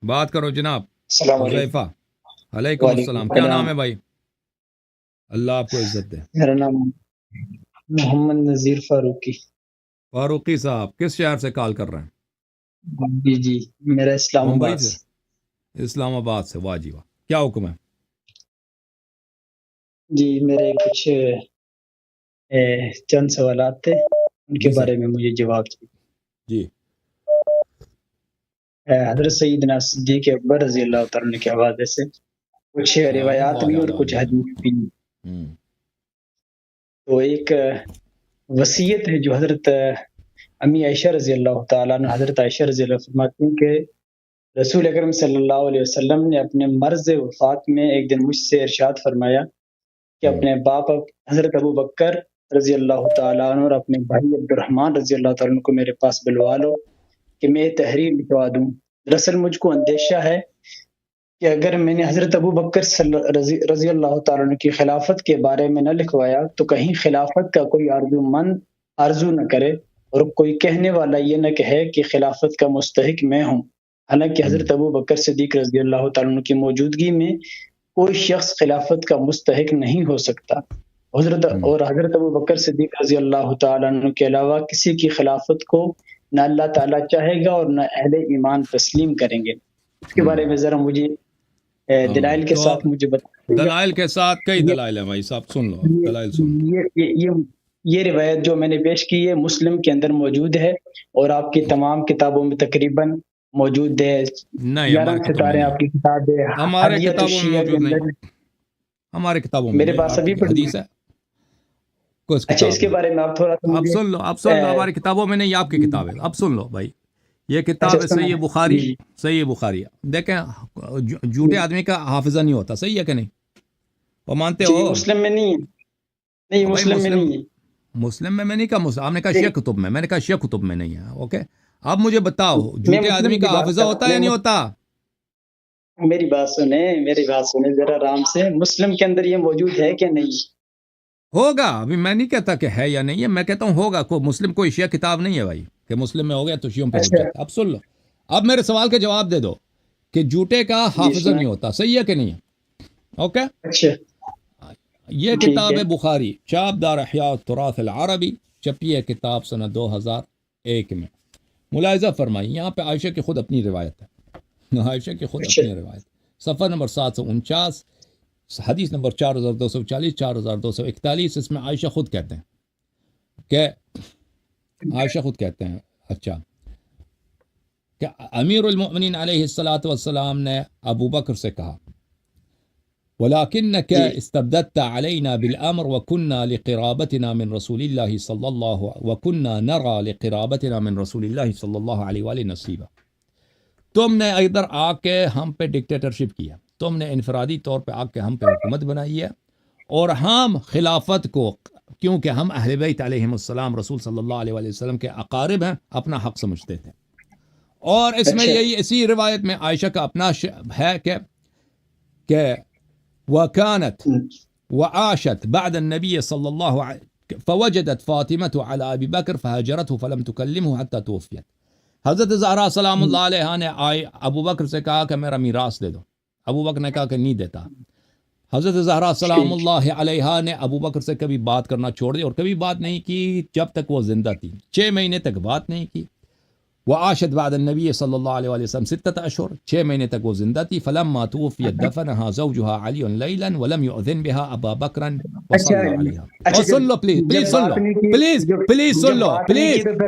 بات کرو جناب السلام علیکم۔ حذیفہ۔ علیکم وعلیکم السلام، کیا السلام۔ نام ہے بھائی؟ اللہ آپ کو عزت دے۔ میرا نام محمد نذیر فاروقی۔ فاروقی صاحب کس شہر سے کال کر رہے ہیں؟ جی جی، میرا اسلام ممبئی آباد سے؟ اسلام آباد سے، واہ جی واہ، کیا حکم ہے؟ جی میرے کچھ چند سوالات تھے، ان کے جی سر، بارے میں مجھے جواب چاہیے۔ جی حضرت سیدنا صدیق اکبر رضی اللہ تعالیٰ عنہ کے حوالے سے کچھ روایات بھی اور کچھ حدیث بھی۔ تو ایک وصیت ہے جو حضرت امی عائشہ رضی اللہ تعالیٰ عنہ، حضرت عائشہ رضی اللہ عنہ فرماتی ہیں کہ رسول اکرم صلی اللہ علیہ وسلم نے اپنے مرض وفات میں ایک دن مجھ سے ارشاد فرمایا کہ اپنے باپ حضرت ابو بکر رضی اللہ تعالیٰ عنہ اور اپنے بھائی عبد الرحمن رضی اللہ تعالیٰ عنہ کو میرے پاس بلوا لو کہ میں تحریر لکھوا دوں۔ دراصل مجھ کو اندیشہ ہے کہ اگر میں نے حضرت ابو بکر رضی اللہ تعالیٰ عنہ کی خلافت کے بارے میں نہ لکھوایا تو کہیں خلافت کا کوئی آرزو نہ کرے اور کوئی کہنے والا یہ نہ کہے کہ خلافت کا مستحق میں ہوں، حالانکہ حضرت ابو بکر صدیق رضی اللہ تعالیٰ عنہ کی موجودگی میں کوئی شخص خلافت کا مستحق نہیں ہو سکتا، حضرت ابو بکر صدیق رضی اللہ تعالیٰ عنہ کے علاوہ کسی کی خلافت کو نہ اللہ تعالیٰ چاہے گا اور نہ اہل ایمان تسلیم کریں گے۔ اس کے بارے میں ذرا مجھے دلائل کے ساتھ مجھے بتائیے۔ دلائل کے ساتھ کئی دلائل ہیں بھائی صاحب، سن لو دلائل سن لو۔ یہ روایت جو میں نے پیش کی ہے مسلم کے اندر موجود ہے اور آپ کی تمام کتابوں میں تقریباً موجود ہے۔ نہیں، 11 ستارے آپ کی کتاب ہے، ہمارے حدیث کتابوں میں الشیعہ کے موجود اندر نہیں، ہمارے کتابوں میں میرے پاس ابھی پڑھی حدیث ہے۔ اچھا، اس کے بارے میں آپ تھوڑا سا اب سن لو، اب سن لو، ہماری کتابوں میں نہیں، آپ کی کتاب ہے۔ اب سن لو بھائی، یہ کتاب ہے صحیح بخاری، صحیح بخاری۔ دیکھیں جھوٹے آدمی کا حافظہ نہیں ہوتا، صحیح ہے کہ نہیں؟ وہ مانتے ہو؟ مسلم میں نہیں، نہیں مسلم میں نہیں ہے۔ مسلم میں نہیں کہا، آپ نے کہا شیعہ کتب میں، میں نے کہا شیعہ کتب میں نہیں ہے۔ اوکے، اب مجھے بتاؤ جھوٹے آدمی کا حافظہ ہوتا ہے یا نہیں ہوتا؟ میری بات سنیں ذرا آرام سے، مسلم کے اندر یہ موجود ہے کہ نہیں؟ ہوگا، ابھی میں نہیں کہتا کہ ہے یا نہیں ہے، میں کہتا ہوں ہوگا۔ مسلم کوئی شیعہ کتاب نہیں ہے بھائی کہ مسلم میں ہو گیا تو شیعوں پہ حجت۔ اب سن لو، اب میرے سوال کا جواب دے دو کہ جھوٹے کا حافظہ نہیں ہوتا، صحیح ہے کہ نہیں ہے؟ اوکے، اچھا، یہ کتاب ہے بخاری، چاپ دار احیاء التراث العربی، چھپی ہے کتاب سنہ 2001 میں۔ ملاحظہ فرمائی، یہاں پہ عائشہ کی خود اپنی روایت ہے، عائشہ کی خود اپنی روایت، صفحہ نمبر 749، حدیث نمبر 4240 4241۔ اس میں عائشہ خود کہتے ہیں کہ اچھا کہ امیر المؤمنین علیہ الصلاۃ والسلام نے ابو بکر سے کہا وَلَكِنَّكَ اسْتَبْدَدْتَ عَلَيْنَا بِالْأَمْرِ وَكُنَّا لِقِرَابَتِنَا مِنْ رَسُولِ اللَّهِ صلی اللہ وَكُنَّا نَرَى لِقِرَابَتِنَا مِنْ رَسُولِ اللَّهِ صلی اللہ علیہ وآلہ نصیبا۔ تم نے ادھر آ کے ہم پہ ڈکٹیٹرشپ کیا، تم نے انفرادی طور پہ آ کے ہم پہ حکومت بنائی ہے، اور ہم خلافت کو، کیونکہ ہم اہل بیت علیہم السلام رسول صلی اللہ علیہ وآلہ وسلم کے اقارب ہیں، اپنا حق سمجھتے تھے۔ اور اس میں یہی اسی روایت میں عائشہ کا اپنا ہے کہ وَكَانَتْ وَعَاشَتْ بَعْدَ النَّبِيِّ صلی اللہ علیہ فَوَجَدَتْ فَاطِمَةُ عَلَى أَبِي بَكْرَ فَهَجَرَتْهُ فَلَمْ تُكَلِّمْهُ حَتَّى تُوفِيَتْ۔ حضرت زہرا سلام اللہ علیہ نے ابو بکر سے کہا کہ میرا میراث دے دو، ابو بکر نے کہا کہ نہیں دیتا۔ حضرت زہرا سلام اللہ علیہ نے ابو بکر سے کبھی بات کرنا چھوڑ دی اور کبھی بات نہیں کی جب تک وہ زندہ تھی، 6 مہینے تک بات نہیں کی۔ وعاشت بعد النبی صلی اللہ علیہ وسلم 6 اشہر، 6 مہینے تک وہ زندہ تھی۔ فلما توفیت دفنها زوجها علی لیلا ولم یؤذن بها ابا بکر وصلی علیہا۔ اور سن لو پلیز، پلیز سن لو، پلیز پلیز سن لو،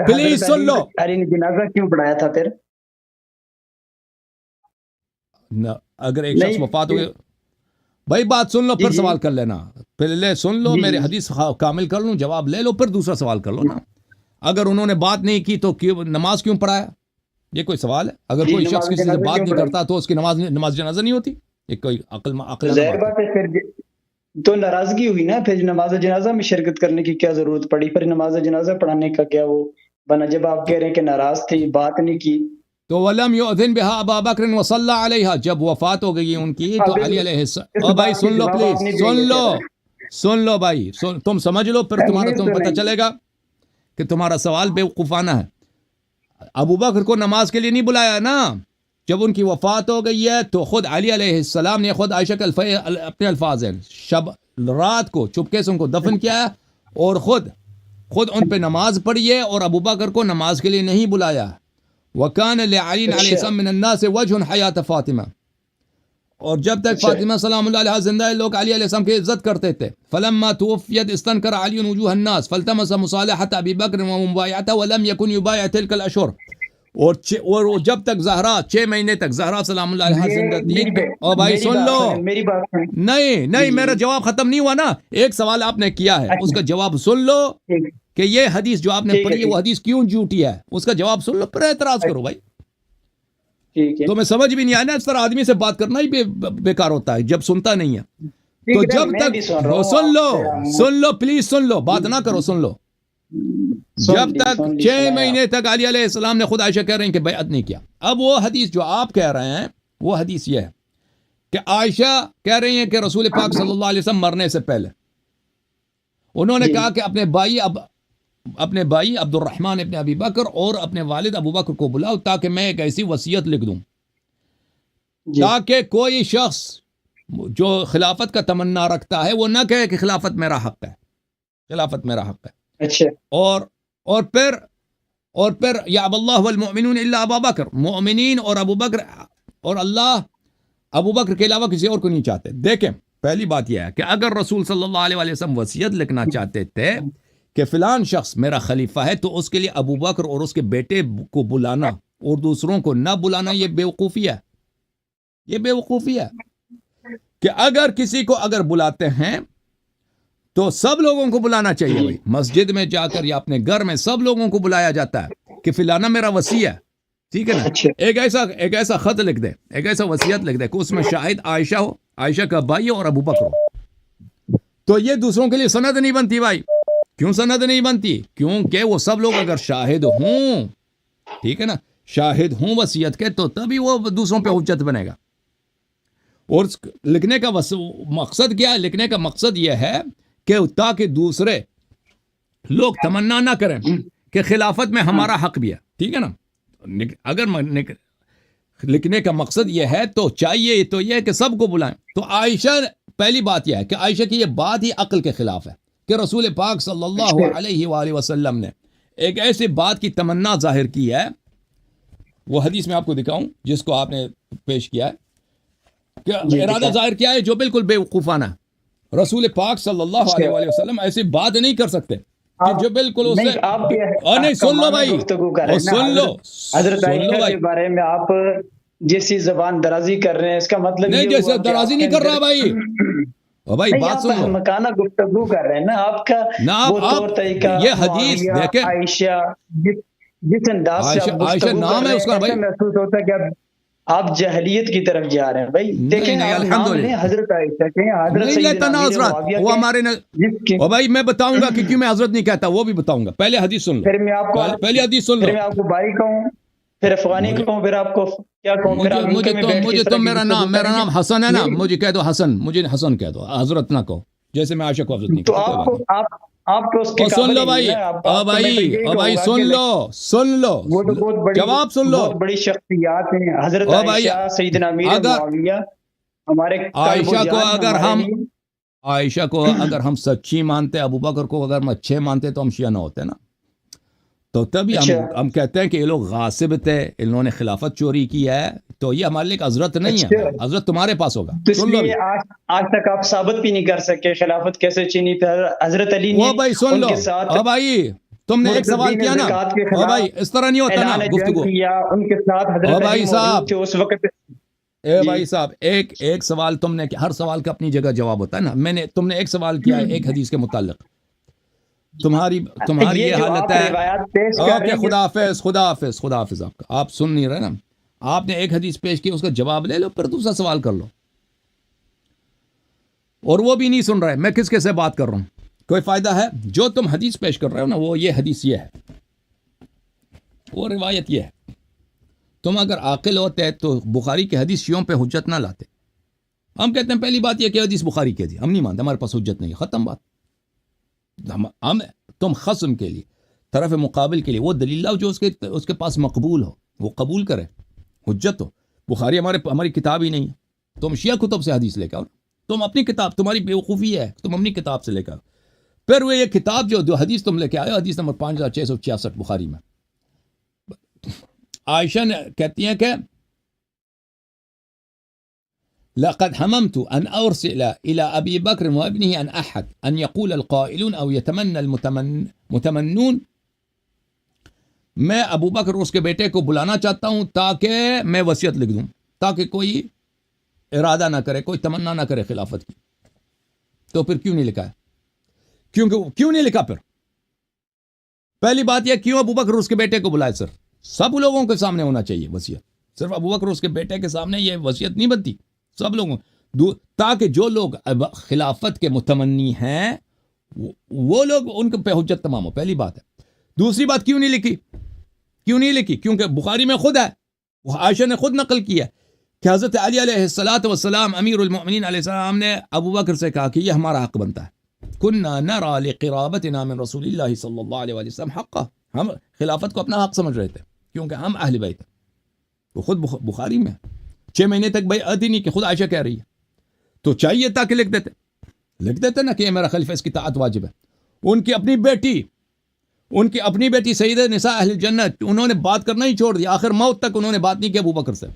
پلیز سن لو۔ علی نے جنازہ کیوں پڑھایا تھا پھر؟ اگر ایک شخص وفات ہو گئے، بھائی بات سن لو پھر سوال کر لینا، پہلے سن لو، میرے حدیث کامل کر لوں، جواب لے لو، پھر دوسرا سوال کر لو نا۔ اگر انہوں نے بات نہیں کی تو نماز کیوں پڑھایا؟ یہ کوئی سوال ہے؟ اگر کوئی شخص کسی سے بات نہیں کرتا تو اس کی نماز جنازہ نہیں ہوتی؟ یہ کوئی عقل ظاہر بات ہے، پھر تو ناراضگی ہوئی نا، پھر نماز جنازہ میں شرکت کرنے کی کیا ضرورت پڑی؟ پھر نماز جنازہ پڑھانے کا کیا وہ بنا؟ جب آپ کہہ رہے ہیں کہ ناراض تھی، بات نہیں کی تو وَلَمْ يُؤْذِنْ بِهَا أَبَا بَكْرٍ وَصَلَّى عَلَيْهَا، جب وفات ہو گئی ان کی تو علی علیہ السلام۔ اور بھائی سن لو پلیز، سن لو بھائی، تم سمجھ لو، پھر تمہیں پتہ چلے گا کہ تمہارا سوال بے وقوفانہ ہے۔ ابو بکر کو نماز کے لیے نہیں بلایا نا، جب ان کی وفات ہو گئی ہے تو خود علی علیہ السلام نے خود عائشہ کے اپنے الفاظ ہیں، شب رات کو چپکے سے ان کو دفن کیا ہے اور خود ان پہ نماز پڑھی ہے، اور ابو بکر کو نماز کے لیے نہیں بلایا. وَكَانَ لِعَلِيٍّ عَلَيْهِ السَّلَامُ مِنَ النَّاسِ وَجْهٌ حَيَاةَ فاطمہ، اور جب تک فاطمہ سلام اللہ علیہ زندہ ہے لوگ علی علیہ السلام کی عزت کرتے تھے. فَلَمَّا تُوفِّيَتْ اسْتَنْكَرَ عَلِيٌّ وُجُوهَ النَّاسِ فَالْتَمَسَ مُصَالَحَةَ أَبِي بَكْرٍ وَمُبَايَعَتَهُ وَلَمْ يَكُنْ يُبَايِعُ تِلْكَ الْأَشْهُرَ، اور جب تک زہرا 6 مہینے تک زہرا سلام اللہ علیہ زندہ تھی. اور بھائی سن لو، میری بات سنیں. نہیں میرا جواب ختم نہیں ہوا نا. ایک سوال آپ نے کیا ہے، اس کا جواب سن لو کہ یہ حدیث جو آپ نے پڑھی ہے وہ حدیث کیوں جھوٹی ہے، اس کا جواب سن لو پھر اعتراض کرو. بھائی تو میں سمجھ بھی نہیں آیا نا، اس طرح آدمی سے بات کرنا ہی بیکار ہوتا ہے جب سنتا نہیں ہے. تو جب تک سن لو پلیز سن لو، بات نہ کرو، سن لو. جب تک 6 مہینے تک علی علیہ السلام نے خود عائشہ کہہ رہے ہیں کہ بیعت نہیں کیا. اب وہ حدیث جو آپ کہہ رہے ہیں وہ حدیث یہ ہے کہ عائشہ کہہ رہی ہیں کہ رسول پاک صلی اللہ علیہ وسلم مرنے سے پہلے انہوں نے کہا کہ اپنے بھائی عبد الرحمن ابن ابی بکر اور اپنے والد ابو بکر کو بلاؤ تاکہ میں ایک ایسی وصیت لکھ دوں تاکہ کوئی شخص جو خلافت کا تمنا رکھتا ہے وہ نہ کہے کہ خلافت میرا حق ہے، خلافت میرا حق ہے. اچھا. اور پھر یا اب اللہ والمؤمنون الا ابا بکر، مومنین اور ابو بکر اور اللہ ابو بکر کے علاوہ کسی اور کو نہیں چاہتے. دیکھیں پہلی بات یہ ہے کہ اگر رسول صلی اللہ علیہ وسلم وصیت لکھنا چاہتے تھے کہ فلان شخص میرا خلیفہ ہے تو اس کے لیے ابو بکر اور اس کے بیٹے کو بلانا اور دوسروں کو نہ بلانا یہ بیوقوفی ہے. یہ بیوقوفی ہے کہ اگر کسی کو اگر بلاتے ہیں تو سب لوگوں کو بلانا چاہیے. بھائی مسجد میں جا کر یا اپنے گھر میں سب لوگوں کو بلایا جاتا ہے کہ فلانا میرا وصی ہے، ٹھیک ہے نا. ایک ایسا خط لکھ دے، ایک ایسا وصیت لکھ دے کہ اس میں شاہد عائشہ ہو، عائشہ کا بھائی اور ابو بکر ہو. تو یہ دوسروں کے لیے سند نہیں بنتی. بھائی کیوں سند نہیں بنتی؟ کیونکہ وہ سب لوگ اگر شاہد ہوں، ٹھیک ہے نا، شاہد ہوں وصیت کے، تو تبھی وہ دوسروں پہ حجت بنے گا. اور لکھنے کا مقصد کیا ہے؟ لکھنے کا مقصد یہ ہے کہ تاکہ دوسرے لوگ تمنا نہ کریں کہ خلافت میں ہمارا حق بھی ہے، ٹھیک ہے نا. اگر لکھنے کا مقصد یہ ہے تو چاہیے تو یہ کہ سب کو بلائیں. تو عائشہ، پہلی بات یہ ہے کہ عائشہ کی یہ بات ہی عقل کے خلاف ہے کہ رسول پاک صلی اللہ علیہ وآلہ وسلم نے ایک ایسی بات کی تمنا ظاہر کی ہے. وہ حدیث میں آپ کو دکھاؤں جس کو آپ نے پیش کیا ہے کہ ارادہ ظاہر کیا ہے جو بالکل بے وقوفانہ ہے. رسول پاک صلی اللہ علیہ وآلہ وسلم ایسی بات نہیں کر سکتے کہ جو بالکل اس سے نہیں. سن لو بھائی، سن لو حضرت عائشہ کے بارے میں آپ جیسی زبان درازی کر رہے ہیں، اس کا مطلب نہیں جیسے درازی نہیں کر رہا بھائی. بھائی بات سن لو، مکانہ گفتگو کر رہے ہیں نا آپ کا وہ طور طریقہ. یہ حدیث دیکھیں، عائشہ جس انداز سے عائشہ نام ہے اس کا بھائی، محسوس ہوتا ہے کہ آپ جہلیت کی طرف جا رہے ہیں. بھائی دیکھیں الحمدللہ حضرت عائشہ کے حضرت سیدنا معاویہ وہ ہمارے اور بھائی میں بتاؤں گا کہ کیوں میں حضرت نہیں کہتا، وہ بھی بتاؤں گا. پہلے حدیث سن لو، پھر میں آپ کو پہلی حدیث سن لو، پھر میں آپ کو بھائی کہوں، پھر افغانی کہوں، پھر آپ کو کیا کہوں. مجھے تو میرا نام حسن ہے نا، مجھے کہہ دو حسن، مجھے حسن کہہ دو، حضرت نہ کہو، جیسے میں عائشہ کو حضرت نہیں کہتا. تو آپ کو اس کے سن لو بھائی، بھائی سن لو، وہ تو بہت بڑی جواب سن لو. بہت بڑی شخصیات ہیں حضرت عائشہ، سیدنا امیر معاویہ. ہمارے عائشہ کو اگر ہم سچی مانتے، ابو بکر کو اگر ہم اچھے مانتے تو ہم شیعہ نہ ہوتے نا. تو تبھی ہم کہتے ہیں کہ یہ لوگ غاصب تھے، انہوں نے خلافت چوری کی ہے، تو یہ ہمارے لیے حضرت نہیں ہے، حضرت تمہارے پاس ہوگا. اس لیے آج تک آپ ثابت بھی نہیں کر سکے خلافت کیسے چینی تھی. حضرت علی نے ان کے ساتھ، بھائی تم نے ایک سوال کیا نا بھائی، اس طرح نہیں ہوتا نا گفتگو. ان کے ساتھ حضرت علی موجود تھے اس وقت. بھائی صاحب ایک سوال تم نے، ہر سوال کا اپنی جگہ جواب ہوتا ہے نا. تم نے ایک سوال کیا ہے ایک حدیث کے متعلق، تمہاری یہ حالت ہے. اوکے خدا حافظ. آپ سن نہیں رہے نا. آپ نے ایک حدیث پیش کی، اس کا جواب لے لو، پھر دوسرا سوال کر لو. اور وہ بھی نہیں سن رہے، میں کس کے سے بات کر رہا ہوں، کوئی فائدہ ہے؟ جو تم حدیث پیش کر رہے ہو نا، وہ یہ حدیث یہ ہے، وہ روایت یہ ہے. تم اگر عاقل ہوتے تو بخاری کی حدیث شیعوں پہ حجت نہ لاتے. ہم کہتے ہیں پہلی بات یہ کہ حدیث بخاری کی تھی، ہم نہیں مانتے، ہمارے پاس حجت نہیں، ختم بات. تم خصم کے لیے، طرف مقابل کے لیے وہ دلیل لاؤ جو اس کے پاس مقبول ہو، وہ قبول کرے، حجت ہو، بخاری ہماری کتاب ہی نہیں ہے. تم شیعہ کتب سے حدیث لے کے آؤ, تم اپنی کتاب, تمہاری بیوقوفی ہے, تم اپنی کتاب سے لے کے آؤ. پھر وہ یہ کتاب جو حدیث تم لے کے آئے ہو, حدیث نمبر 5666 بخاری میں, عائشہ نے کہتی ہیں کہ لقد حممت ان ارسل الى ابي بكر وابنه ان احد ان يقول القائلون او يتمنى المتمنون, میں ابو بکر اس کے بیٹے کو بلانا چاہتا ہوں تاکہ میں وصیت لکھ دوں, تاکہ کوئی ارادہ نہ کرے, کوئی تمنا نہ کرے خلافت کی. تو پھر کیوں نہیں لکھا ہے؟ کیوں نہیں لکھا؟ پھر پہلی بات یہ, کیوں ابو بکر اس کے بیٹے کو بلائے؟ سر سب لوگوں کے سامنے ہونا چاہیے وصیت, صرف ابو بکر اس کے بیٹے کے سامنے یہ وصیت نہیں بنتی, سب لوگوں, تاکہ جو لوگ خلافت کے متمنی ہیں وہ لوگ ان پہ حجت تمام ہو. پہلی بات ہے. دوسری بات, کیوں نہیں لکھی؟ کیونکہ بخاری میں خود ہے, عائشہ نے خود نقل کیا کہ حضرت علی علیہ الصلوۃ والسلام امیر المؤمنین علیہ السلام نے ابو بکر سے کہا کہ یہ ہمارا حق بنتا ہے. کننا نرى لقرابتنا من رسول اللہ صلی اللہ علیہ وسلم حقا, ہم خلافت کو اپنا حق سمجھ رہے تھے کیونکہ ہم اہل بیت ہیں. وہ خود بخاری میں 6 مہینے تک بیعت ہی نہیں کہ خود عائشہ کہہ رہی ہے, تو چاہیے تھا کہ لکھ دیتے نا کہ میرا خلیفہ, اس کی اطاعت واجب ہے. ان کی اپنی بیٹی سیدہ نساء اہل جنت, انہوں نے بات کرنا ہی چھوڑ دیا, آخر موت تک انہوں نے بات نہیں کی ابو بکر سے,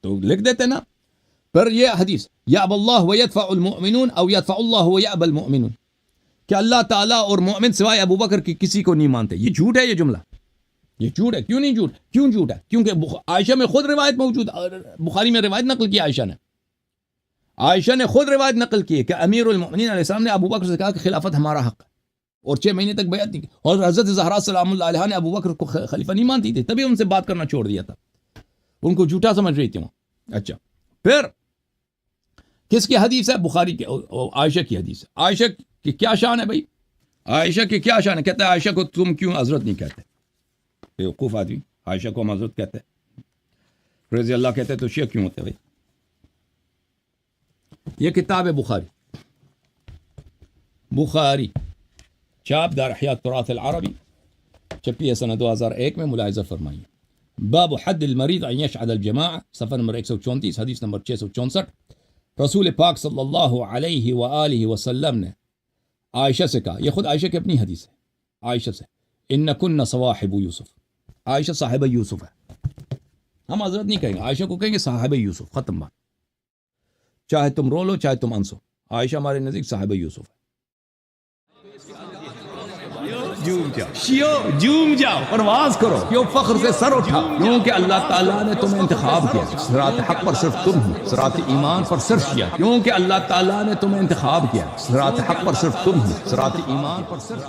تو لکھ دیتے نا. پھر یہ حدیث یأبی اللہ ویدفع المؤمنون او یدفع اللہ ویأبی المؤمنون, کہ اللہ تعالیٰ اور مومن سوائے ابو بکر کی کسی کو نہیں مانتے. یہ جھوٹ ہے, یہ جملہ یہ جھوٹ ہے. کیوں نہیں جھوٹ؟ کیوں جھوٹ ہے؟ کیونکہ عائشہ میں خود روایت موجود, بخاری میں روایت نقل کی عائشہ نے خود روایت نقل کی کہ امیر المؤمنین علیہ السلام نے ابو بکر سے کہا کہ خلافت ہمارا حق ہے, اور 6 مہینے تک بیعت نہیں کی. اور حضرت زہرا سلام اللہ علیہا نے ابو بکر کو خلیفہ نہیں مانتی تھی, تبھی ان سے بات کرنا چھوڑ دیا تھا, ان کو جھوٹا سمجھ رہی تھی وہ. اچھا, پھر کس کی حدیث ہے؟ بخاری کی, عائشہ کی حدیث ہے. عائشہ کی کیا شان ہے بھائی؟ عائشہ کی کیا شان ہے؟ کہتا ہے عائشہ کو تم کیوں حضرت نہیں کہتے؟ بیوقوف آدمی, عائشہ کو ہم حضرت کہتے ہیں, رضی اللہ کہتے ہیں, تو شیعہ کیوں ہوتے بھائی؟ یہ کتاب ہے بخاری چاپ دار احیاء التراث العربی, چھپی ہے سنہ 2001 میں, ملاحظہ فرمائیے. باب حد المریض ان یشهد الجماعہ, صفحہ نمبر 134, حدیث نمبر 664. رسول پاک صلی اللہ علیہ وآلہ وسلم نے عائشہ سے کہا, یہ خود عائشہ کی اپنی حدیث ہے, عائشہ سے, انکن صواحب یوسف, عائشہ صاحبہ یوسف ہے, ہم حضرت نہیں کہیں گے, عائشہ کو کہیں گے صاحبہ یوسف, ختم بات. چاہے تم رو لو چاہے تم ہنسو, عائشہ ہمارے نزدیک صاحبہ یوسف ہے. جوم جاؤ, پرواز کرو, کیوں فخر سے سر اٹھا, کیونکہ اللہ تعالیٰ نے تمہیں انتخاب کیا. صراط حق پر صرف تم ہو, صراط ایمان پر صرف شیعہ, کیونکہ اللہ تعالیٰ نے تمہیں انتخاب کیا. صراط حق پر صرف تم ہو, صراط ایمان پر صرف